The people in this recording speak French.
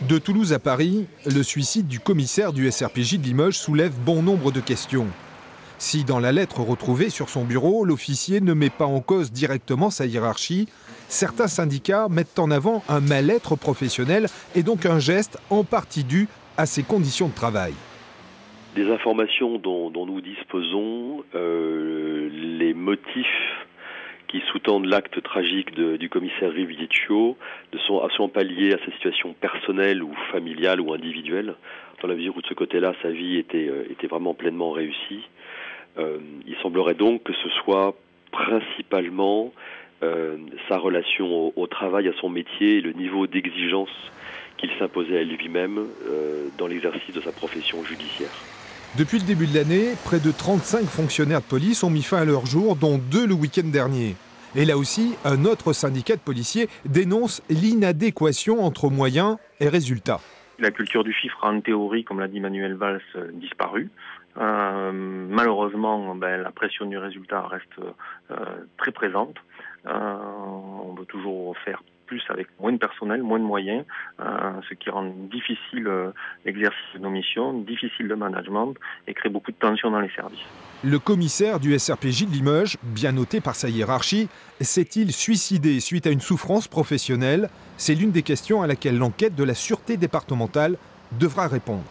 De Toulouse à Paris, le suicide du commissaire du SRPJ de Limoges soulève bon nombre de questions. Si dans la lettre retrouvée sur son bureau, l'officier ne met pas en cause directement sa hiérarchie, certains syndicats mettent en avant un mal-être professionnel et donc un geste en partie dû à ses conditions de travail. Des informations dont nous disposons, les motifs qui sous-tendent l'acte tragique du commissaire Rivieccio ne sont absolument pas liés à sa situation personnelle ou familiale ou individuelle, dans la mesure où de ce côté-là, sa vie était vraiment pleinement réussie. Il semblerait donc que ce soit principalement sa relation au travail, à son métier et le niveau d'exigence qu'il s'imposait à lui-même dans l'exercice de sa profession judiciaire. Depuis le début de l'année, près de 35 fonctionnaires de police ont mis fin à leur jour, dont 2 le week-end dernier. Et là aussi, un autre syndicat de policiers dénonce l'inadéquation entre moyens et résultats. La culture du chiffre a en théorie, comme l'a dit Manuel Valls, disparu. Malheureusement, la pression du résultat reste très présente. On veut toujours faire plus avec moins de personnel, moins de moyens, ce qui rend difficile l'exercice de nos missions, difficile le management et crée beaucoup de tensions dans les services. Le commissaire du SRPJ de Limoges, bien noté par sa hiérarchie, s'est-il suicidé suite à une souffrance professionnelle? C'est l'une des questions à laquelle l'enquête de la sûreté départementale devra répondre.